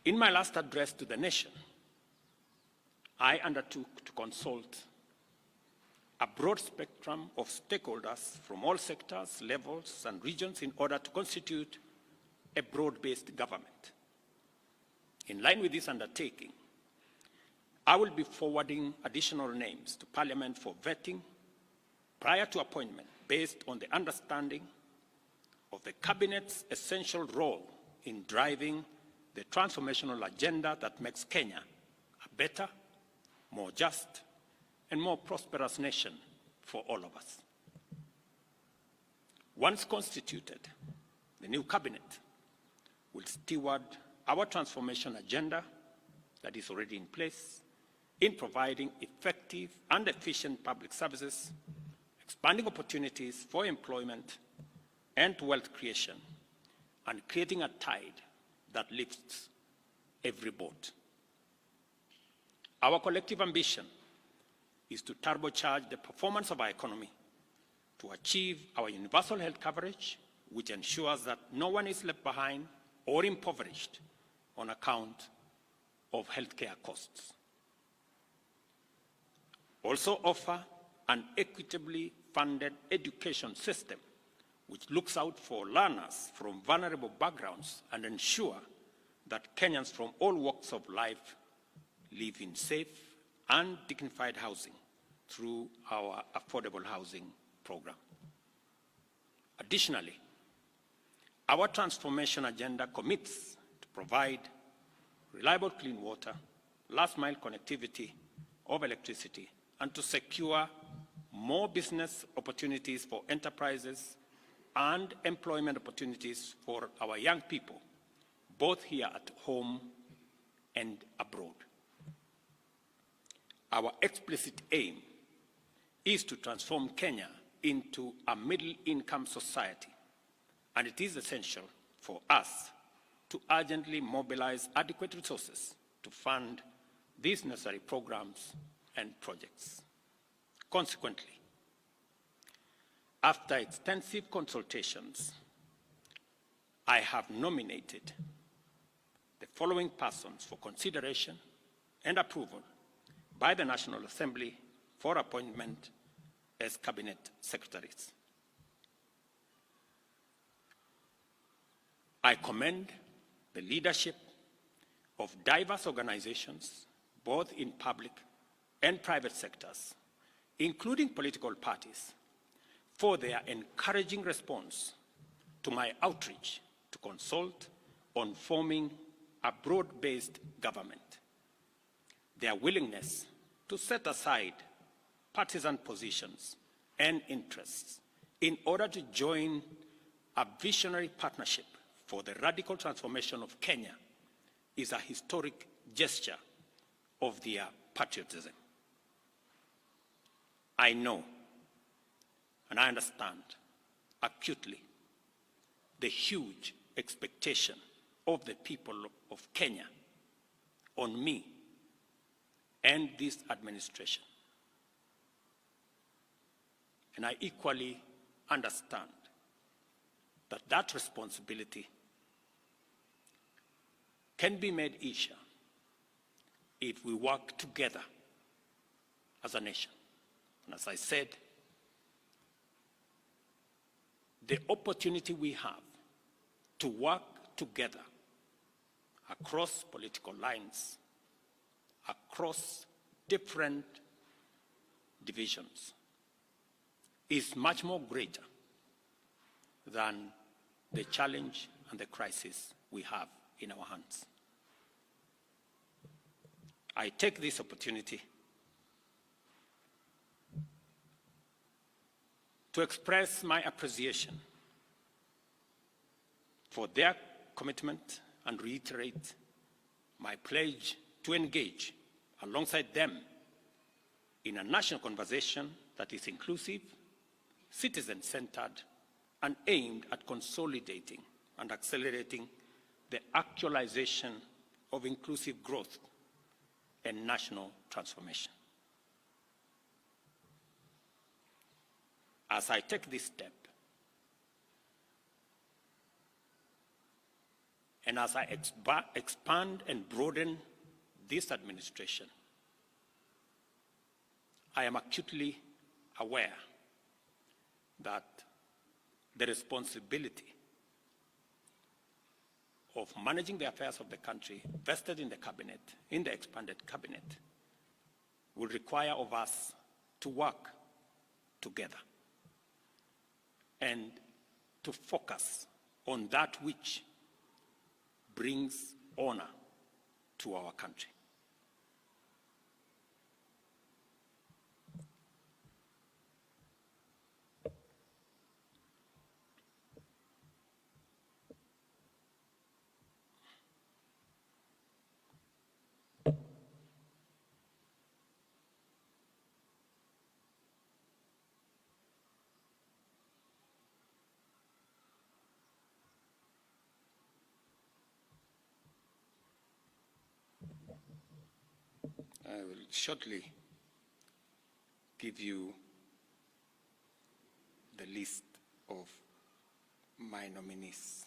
In my last address to the nation, I undertook to consult a broad spectrum of stakeholders from all sectors, levels, and regions in order to constitute a broad-based government. In line with this undertaking, I will be forwarding additional names to Parliament for vetting prior to appointment based on the understanding of the Cabinet's essential role in driving the transformational agenda that makes Kenya a better, more just, and more prosperous nation for all of us. Once constituted, the new cabinet will steward our transformation agenda that is already in place in providing effective and efficient public services, expanding opportunities for employment and wealth creation, and creating a tide that lifts every boat. Our collective ambition is to turbocharge the performance of our economy, to achieve our universal health coverage, which ensures that no one is left behind or impoverished on account of healthcare costs. Also offer an equitably funded education system which looks out for learners from vulnerable backgrounds and ensure that Kenyans from all walks of life live in safe and dignified housing through our affordable housing program. Additionally, our transformation agenda commits to provide reliable clean water, last-mile connectivity of electricity, and to secure more business opportunities for enterprises and employment opportunities for our young people, both here at home and abroad. Our explicit aim is to transform Kenya into a middle-income society, and it is essential for us to urgently mobilize adequate resources to fund these necessary programs and projects. Consequently, after extensive consultations, I have nominated the following persons for consideration and approval by the National Assembly for appointment as Cabinet Secretaries. I commend the leadership of diverse organizations, both in public and private sectors, including political parties, for their encouraging response to my outreach to consult on forming a broad-based government. Their willingness to set aside partisan positions and interests in order to join a visionary partnership for the radical transformation of Kenya is a historic gesture of their patriotism. I know and I understand acutely the huge expectation of the people of Kenya on me and this administration. And I equally understand that that responsibility can be made easier if we work together as a nation. And as I said, the opportunity we have to work together across political lines, across different divisions, is much more greater than the challenge and the crisis we have in our hands. I take this opportunity to express my appreciation for their commitment and reiterate my pledge to engage alongside them in a national conversation that is inclusive, citizen-centered, and aimed at consolidating and accelerating the actualization of inclusive growth and national transformation. As I take this step, And as I expand and broaden this administration, I am acutely aware that the responsibility of managing the affairs of the country vested in the cabinet, in the expanded cabinet, will require of us to work together and to focus on that which brings honor to our country. I will shortly give you the list of my nominees.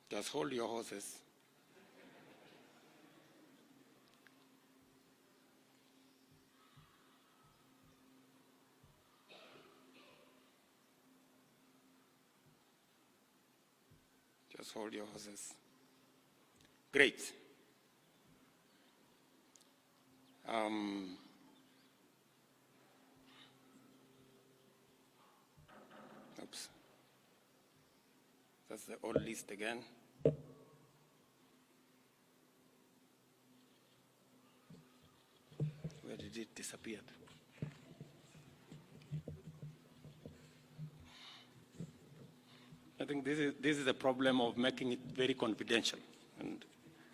Just hold your horses. Just hold your horses. Great. Oops. That's the old list again. Where did it disappear? I think this is the problem of making it very confidential and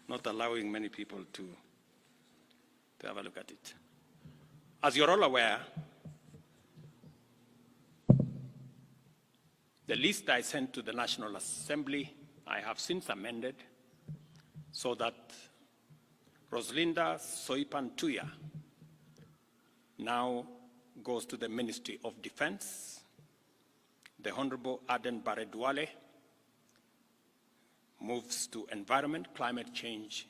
not allowing many people to have a look at it. As you're all aware, the list I sent to the National Assembly, I have since amended so that Roslinda Soipan Tuya now goes to the Ministry of Defense. The Honorable Aden Baredwale moves to Environment, Climate Change,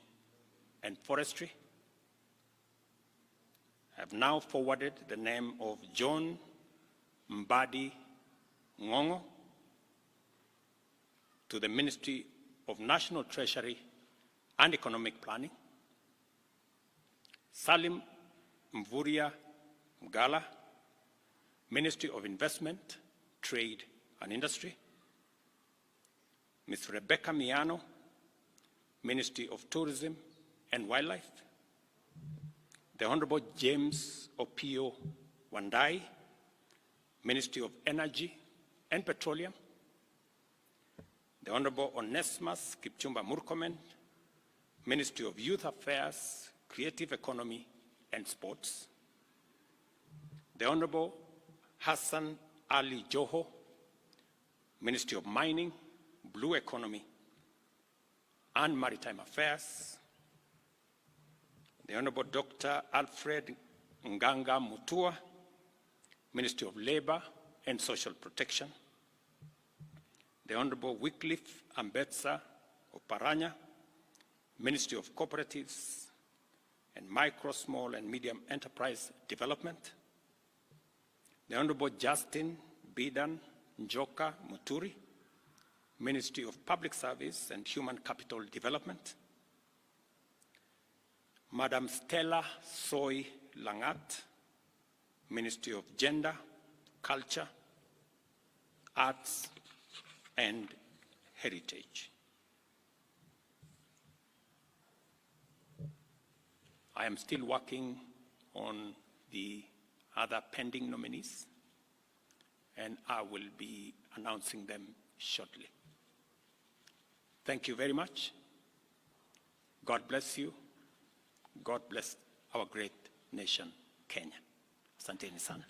and Forestry. I have now forwarded the name of John Mbadi Ngongo to the Ministry of National Treasury and Economic Planning. Salim Mvuria Mgala, Ministry of Investment, Trade and Industry. Ms. Rebecca Miano, Ministry of Tourism and Wildlife. The Honorable James Opio Wandai, Ministry of Energy and Petroleum. The Honorable Onesmus Kipchumba Murkomen, Ministry of Youth Affairs, Creative Economy and Sports. The Honorable Hassan Ali Joho, Ministry of Mining, Blue Economy and Maritime Affairs. The Honorable Dr. Alfred Nganga Mutua, Ministry of Labor and Social Protection. The Honorable Wycliffe Ambetsa Oparanya, Ministry of Cooperatives and Micro, Small and Medium Enterprise Development. The Honorable Justin Bidan Njoka Muturi, Ministry of Public Service and Human Capital Development. Madam Stella Soy Langat, Ministry of Gender, Culture, Arts and Heritage. I am still working on the other pending nominees, and I will be announcing them shortly. Thank you very much. God bless you. God bless our great nation, Kenya. Asanteni sana.